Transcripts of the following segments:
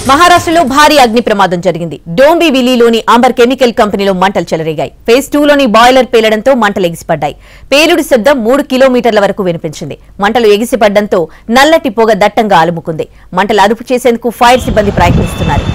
మహారాష్ట్రలో భారీ అగ్ని ప్రమాదం జరిగింది. డోంబివిలీలోని అంబర్ కెమికల్ కంపెనీలో మంటలు చెలరేగాయి. ఫేజ్ 2లోని బాయిలర్ పేలడంతో మంటలు ఎగిసిపడ్డాయి. పేలుడు శబ్దం 3 కిలోమీటర్ల వరకు వినిపించింది. మంటలు ఎగిసిపడ్డంతో నల్లటి పొగ దట్టంగా అలుముకుంది. మంటలు అదుపు చేసేందుకు ఫైర్ సిబ్బంది ప్రయత్నిస్తున్నారు.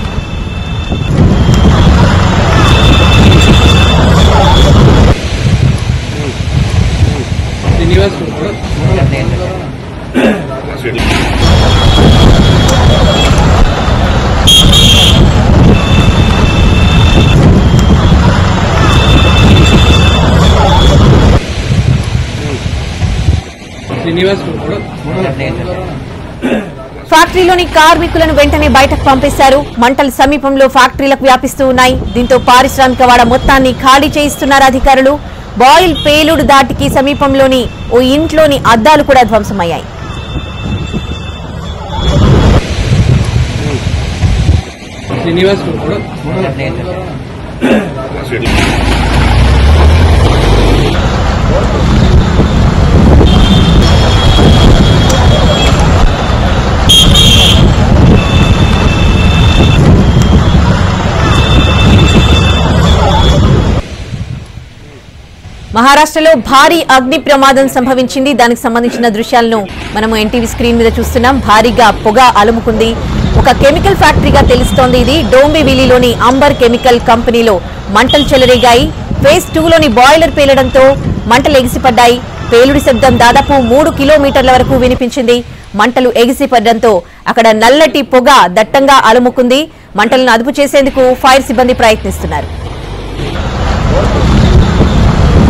ఫ్యాక్టరీలోని కార్మికులను వెంటనే బయటకు పంపేశారు. మంటలు సమీపంలో ఫ్యాక్టరీలకు వ్యాపిస్తూ ఉన్నాయి. దీంతో పారిశ్రామిక వాడ మొత్తాన్ని ఖాళీ చేయిస్తున్నారు అధికారులు. బాయిల్ పేలుడు దాటికి సమీపంలోని ఓ ఇంట్లోని అద్దాలు కూడా ధ్వంసమయ్యాయి. మహారాష్ట్రలో భారీ అగ్ని ప్రమాదం సంభవించింది. దానికి సంబంధించిన దృశ్యాలను మనము ఎన్టీవీ స్క్రీన్ మీద చూస్తున్నాం. భారీగా పొగ అలుముకుంది. ఒక కెమికల్ ఫ్యాక్టరీగా తెలుస్తోంది. ఇది డోంబివిలీలోని అంబర్ కెమికల్ కంపెనీలో మంటలు చెలరేగాయి. ఫేజ్ 2లోని బాయిలర్ పేలడంతో మంటలు ఎగిసిపడ్డాయి. పేలుడి శబ్దం దాదాపు 3 కిలోమీటర్ల వరకు వినిపించింది. మంటలు ఎగిసిపడడంతో అక్కడ నల్లటి పొగ దట్టంగా అలుముకుంది. మంటలను అదుపు చేసేందుకు ఫైర్ సిబ్బంది ప్రయత్నిస్తున్నారు.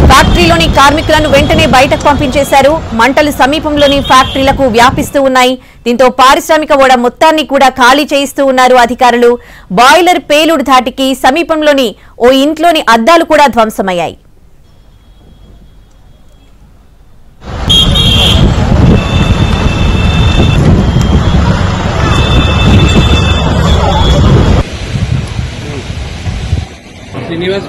ఫ్యాక్టరీలోని కార్మికులను వెంటనే బయటకు పంపించేశారు. మంటలు సమీపంలోని ఫ్యాక్టరీలకు వ్యాపిస్తూ ఉన్నాయి. దీంతో పారిశ్రామిక ఓడ మొత్తాన్ని కూడా ఖాళీ చేయిస్తూ ఉన్నారు అధికారులు. బాయిలర్ పేలుడు ధాటికి సమీపంలోని ఓ ఇంట్లోని అద్దాలు కూడా ధ్వంసమయ్యాయి. శ్రీనివాస్